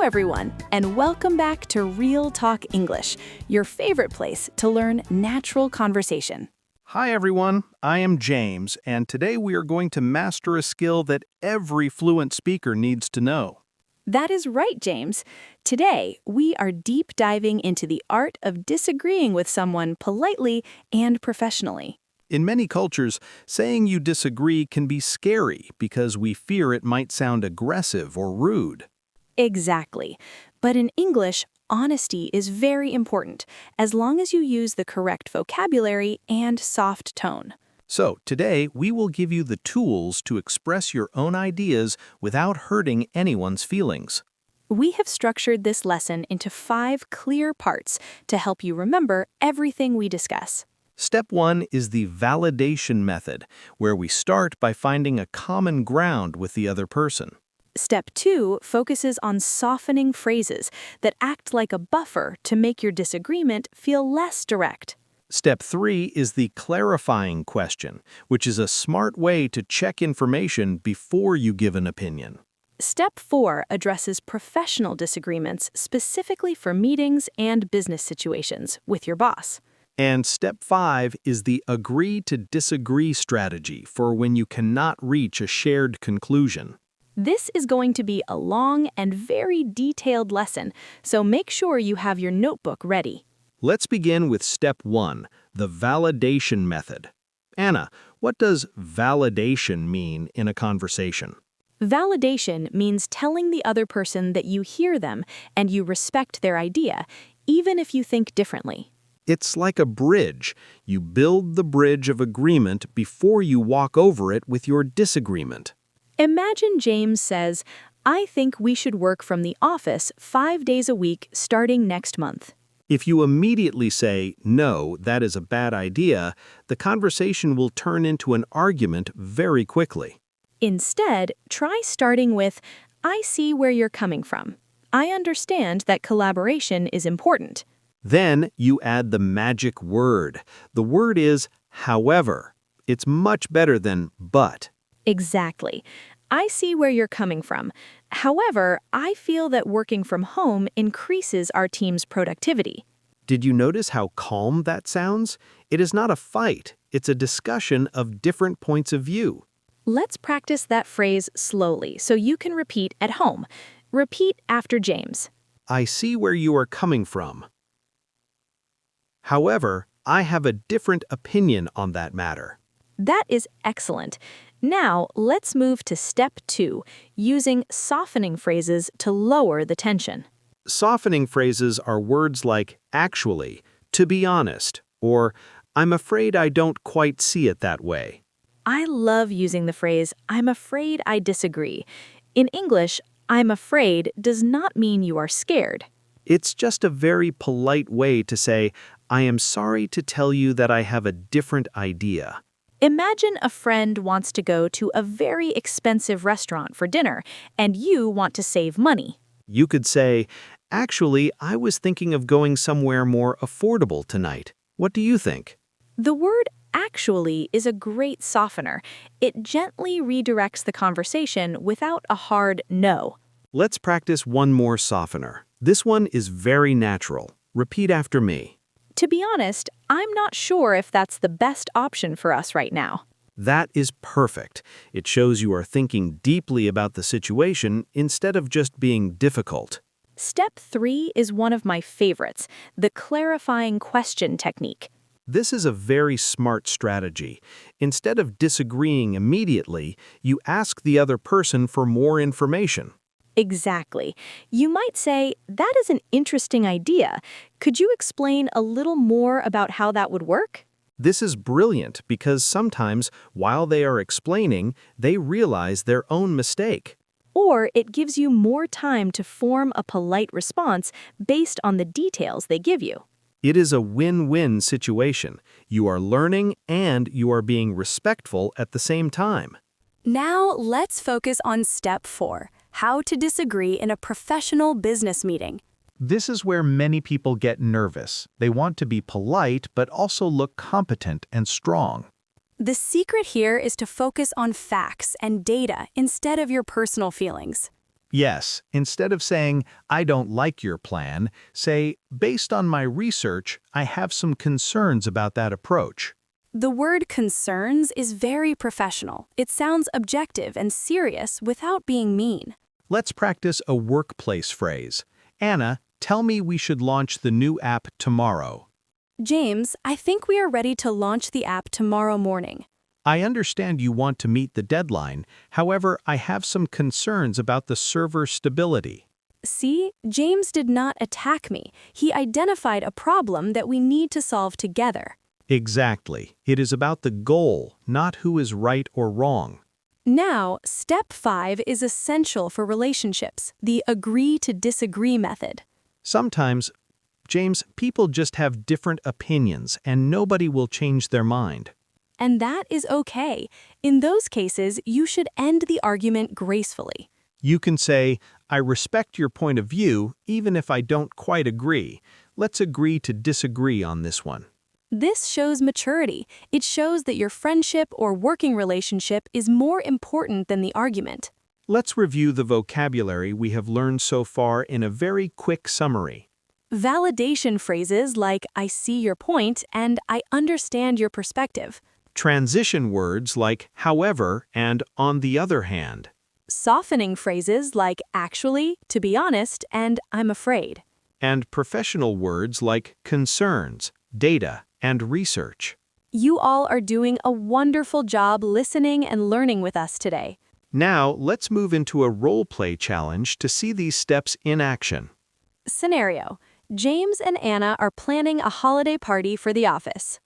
everyone, and welcome back to Real Talk English, your favorite place to learn natural conversation. Hi everyone, I am James, and today we are going to master a skill that every fluent speaker needs to know. That is right, James. Today, we are deep diving into the art of disagreeing with someone politely and professionally. In many cultures, saying you disagree can be scary because we fear it might sound aggressive or rude. Exactly. But in English, honesty is very important, as long as you use the correct vocabulary and soft tone. So today, we will give you the tools to express your own ideas without hurting anyone's feelings. We have structured this lesson into 5 clear parts to help you remember everything we discuss. Step 1 is the validation method, where we start by finding a common ground with the other person. Step 2 focuses on softening phrases that act like a buffer to make your disagreement feel less direct. Step 3 is the clarifying question, which is a smart way to check information before you give an opinion. Step 4 addresses professional disagreements specifically for meetings and business situations with your boss. And Step 5 is the agree to disagree strategy for when you cannot reach a shared conclusion. This is going to be a long and very detailed lesson, so make sure you have your notebook ready. Let's begin with Step 1, the validation method. Anna, what does validation mean in a conversation? Validation means telling the other person that you hear them and you respect their idea, even if you think differently. It's like a bridge. You build the bridge of agreement before you walk over it with your disagreement. Imagine James says, "I think we should work from the office 5 days a week starting next month." If you immediately say, "No, that is a bad idea," the conversation will turn into an argument very quickly. Instead, try starting with, "I see where you're coming from. I understand that collaboration is important." Then you add the magic word. The word is however. It's much better than but. Exactly. I see where you're coming from. However, I feel that working from home increases our team's productivity. Did you notice how calm that sounds? It is not a fight. It's a discussion of different points of view. Let's practice that phrase slowly so you can repeat at home. Repeat after James. I see where you are coming from. However, I have a different opinion on that matter. That is excellent. Now, let's move to Step 2, using softening phrases to lower the tension. Softening phrases are words like actually, to be honest, or I'm afraid I don't quite see it that way. I love using the phrase, "I'm afraid I disagree." In English, "I'm afraid" does not mean you are scared. It's just a very polite way to say, I am sorry to tell you that I have a different idea. Imagine a friend wants to go to a very expensive restaurant for dinner, and you want to save money. You could say, actually, I was thinking of going somewhere more affordable tonight. What do you think? The word actually is a great softener. It gently redirects the conversation without a hard no. Let's practice one more softener. This one is very natural. Repeat after me. To be honest, I'm not sure if that's the best option for us right now. That is perfect. It shows you are thinking deeply about the situation instead of just being difficult. Step 3 is one of my favorites, the clarifying question technique. This is a very smart strategy. Instead of disagreeing immediately, you ask the other person for more information. Exactly. You might say, "That is an interesting idea. Could you explain a little more about how that would work?" This is brilliant because sometimes, while they are explaining, they realize their own mistake. Or it gives you more time to form a polite response based on the details they give you. It is a win-win situation. You are learning and you are being respectful at the same time. Now let's focus on Step 4, how to disagree in a professional business meeting. This is where many people get nervous. They want to be polite but also look competent and strong. The secret here is to focus on facts and data instead of your personal feelings. Yes, instead of saying, I don't like your plan, say, based on my research, I have some concerns about that approach. The word concerns is very professional. It sounds objective and serious without being mean. Let's practice a workplace phrase. Anna, tell me we should launch the new app tomorrow. James, I think we are ready to launch the app tomorrow morning. I understand you want to meet the deadline. However, I have some concerns about the server stability. See, James did not attack me. He identified a problem that we need to solve together. Exactly. It is about the goal, not who is right or wrong. Now, step 5 is essential for relationships, the agree to disagree method. Sometimes, James, people just have different opinions and nobody will change their mind. And that is okay. In those cases, you should end the argument gracefully. You can say, I respect your point of view, even if I don't quite agree. Let's agree to disagree on this one. This shows maturity. It shows that your friendship or working relationship is more important than the argument. Let's review the vocabulary we have learned so far in a very quick summary. Validation phrases like I see your point and I understand your perspective. Transition words like however and on the other hand. Softening phrases like actually, to be honest, and I'm afraid. And professional words like concerns, data, and research. You all are doing a wonderful job listening and learning with us today. Now, let's move into a role-play challenge to see these steps in action. Scenario: James and Anna are planning a holiday party for the office.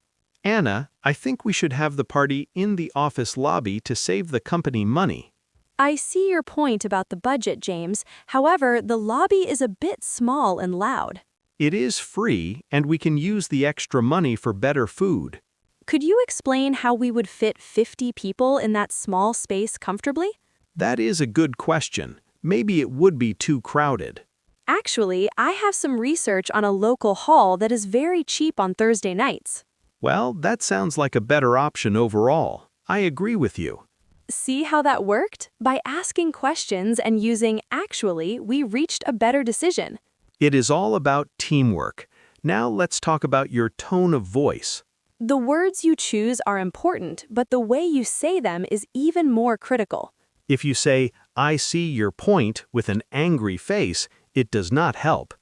Anna, I think we should have the party in the office lobby to save the company money. I see your point about the budget, James. However, the lobby is a bit small and loud. It is free, and we can use the extra money for better food. Could you explain how we would fit 50 people in that small space comfortably? That is a good question. Maybe it would be too crowded. Actually, I have some research on a local hall that is very cheap on Thursday nights. Well, that sounds like a better option overall. I agree with you. See how that worked? By asking questions and using actually, we reached a better decision. It is all about teamwork. Now let's talk about your tone of voice. The words you choose are important, but the way you say them is even more critical. If you say, I see your point with an angry face, it does not help.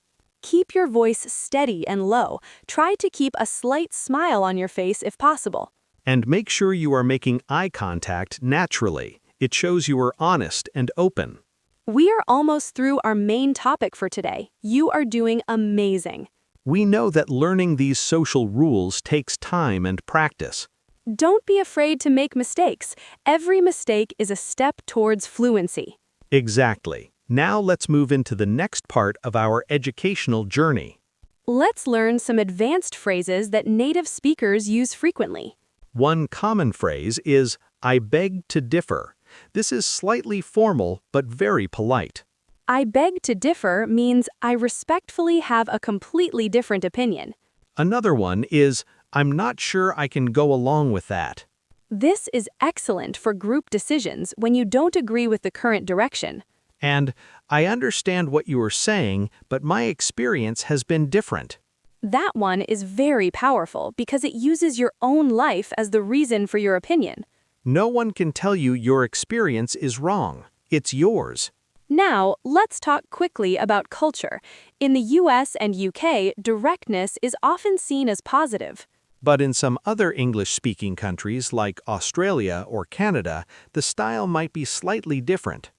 Keep your voice steady and low. Try to keep a slight smile on your face if possible. And make sure you are making eye contact naturally. It shows you are honest and open. We are almost through our main topic for today. You are doing amazing. We know that learning these social rules takes time and practice. Don't be afraid to make mistakes. Every mistake is a step towards fluency. Exactly. Now let's move into the next part of our educational journey. Let's learn some advanced phrases that native speakers use frequently. One common phrase is, I beg to differ. This is slightly formal but very polite. I beg to differ means I respectfully have a completely different opinion. Another one is, I'm not sure I can go along with that. This is excellent for group decisions when you don't agree with the current direction. And, I understand what you are saying, but my experience has been different. That one is very powerful because it uses your own life as the reason for your opinion. No one can tell you your experience is wrong. It's yours. Now, let's talk quickly about culture. In the US and UK, directness is often seen as positive. But in some other English-speaking countries like Australia or Canada, the style might be slightly different.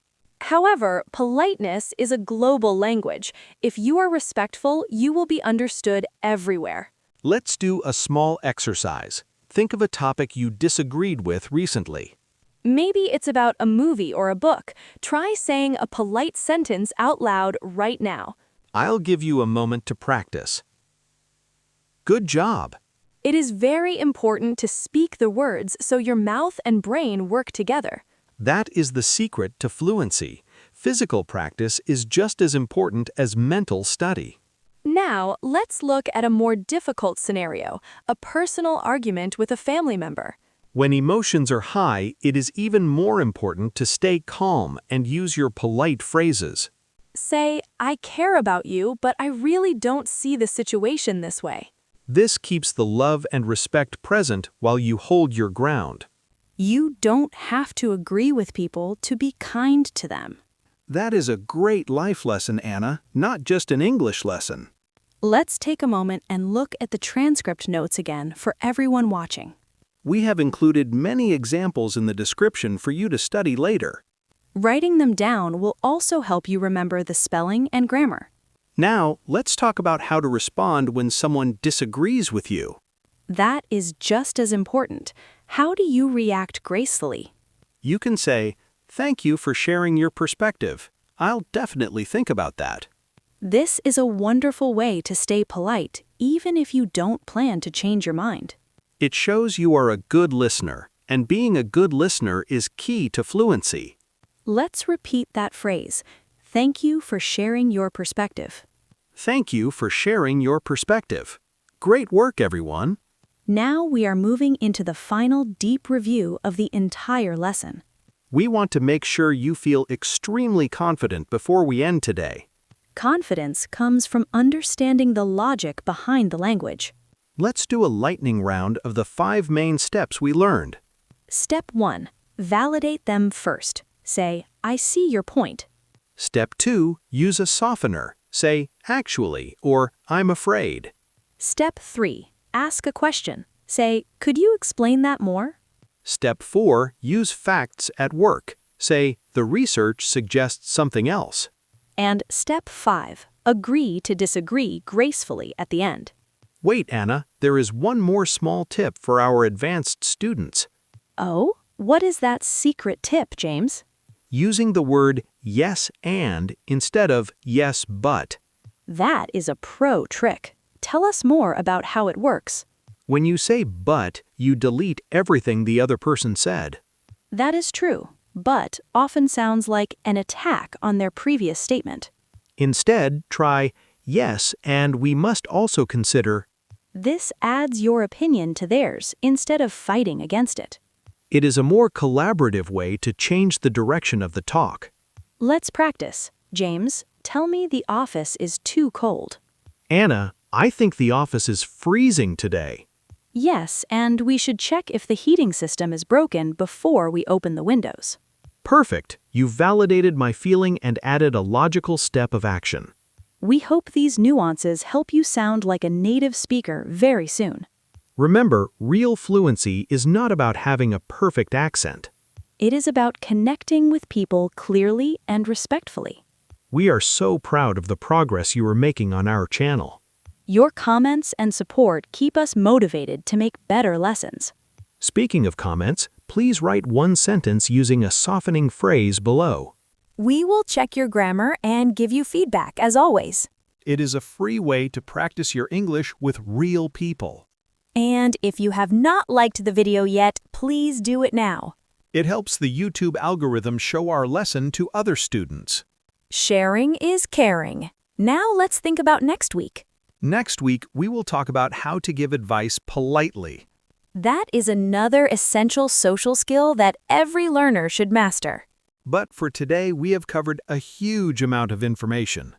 However, politeness is a global language. If you are respectful, you will be understood everywhere. Let's do a small exercise. Think of a topic you disagreed with recently. Maybe it's about a movie or a book. Try saying a polite sentence out loud right now. I'll give you a moment to practice. Good job. It is very important to speak the words so your mouth and brain work together. That is the secret to fluency. Physical practice is just as important as mental study. Now, let's look at a more difficult scenario, a personal argument with a family member. When emotions are high, it is even more important to stay calm and use your polite phrases. Say, I care about you, but I really don't see the situation this way. This keeps the love and respect present while you hold your ground. You don't have to agree with people to be kind to them. That is a great life lesson, Anna, not just an English lesson. Let's take a moment and look at the transcript notes again for everyone watching. We have included many examples in the description for you to study later. Writing them down will also help you remember the spelling and grammar. Now, let's talk about how to respond when someone disagrees with you. That is just as important. How do you react gracefully? You can say, "Thank you for sharing your perspective. I'll definitely think about that." This is a wonderful way to stay polite, even if you don't plan to change your mind. It shows you are a good listener, and being a good listener is key to fluency. Let's repeat that phrase. Thank you for sharing your perspective. Thank you for sharing your perspective. Great work, everyone. Now we are moving into the final deep review of the entire lesson. We want to make sure you feel extremely confident before we end today. Confidence comes from understanding the logic behind the language. Let's do a lightning round of the 5 main steps we learned. Step 1. Validate them first. Say, I see your point. Step 2. Use a softener. Say, actually, or I'm afraid. Step 3. Ask a question. Say, could you explain that more? Step 4. Use facts at work. Say, the research suggests something else. And Step 5. Agree to disagree gracefully at the end. Wait, Anna, there is one more small tip for our advanced students. Oh, what is that secret tip, James? Using the word yes and instead of yes but. That is a pro trick. Tell us more about how it works. When you say but, you delete everything the other person said. That is true, but often sounds like an attack on their previous statement. Instead, try yes, and we must also consider. This adds your opinion to theirs instead of fighting against it. It is a more collaborative way to change the direction of the talk. Let's practice. James, tell me the office is too cold. Anna, I think the office is freezing today. Yes, and we should check if the heating system is broken before we open the windows. Perfect. You validated my feeling and added a logical step of action. We hope these nuances help you sound like a native speaker very soon. Remember, real fluency is not about having a perfect accent. It is about connecting with people clearly and respectfully. We are so proud of the progress you are making on our channel. Your comments and support keep us motivated to make better lessons. Speaking of comments, please write one sentence using a softening phrase below. We will check your grammar and give you feedback, as always. It is a free way to practice your English with real people. And if you have not liked the video yet, please do it now. It helps the YouTube algorithm show our lesson to other students. Sharing is caring. Now let's think about next week. Next week, we will talk about how to give advice politely. That is another essential social skill that every learner should master. But for today, we have covered a huge amount of information.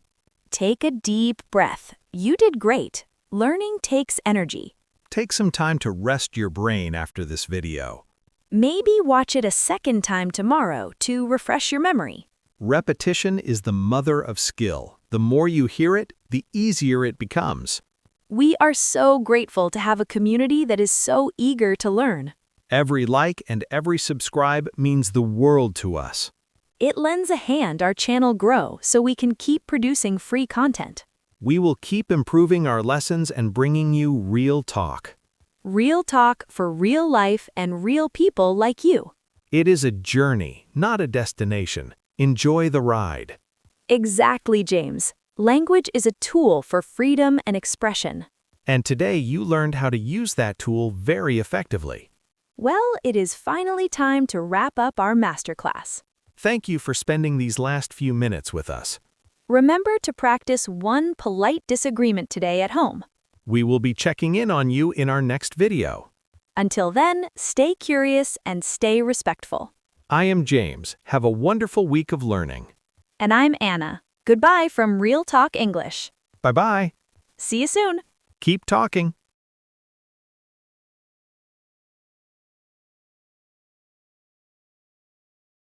Take a deep breath. You did great. Learning takes energy. Take some time to rest your brain after this video. Maybe watch it a second time tomorrow to refresh your memory. Repetition is the mother of skill. The more you hear it, the easier it becomes. We are so grateful to have a community that is so eager to learn. Every like and every subscribe means the world to us. It lends a hand our channel grow so we can keep producing free content. We will keep improving our lessons and bringing you real talk. Real talk for real life and real people like you. It is a journey, not a destination. Enjoy the ride. Exactly, James. Language is a tool for freedom and expression. And today you learned how to use that tool very effectively. Well, it is finally time to wrap up our masterclass. Thank you for spending these last few minutes with us. Remember to practice one polite disagreement today at home. We will be checking in on you in our next video. Until then, stay curious and stay respectful. I am James. Have a wonderful week of learning. And I'm Anna. Goodbye from Real Talk English. Bye-bye. See you soon. Keep talking.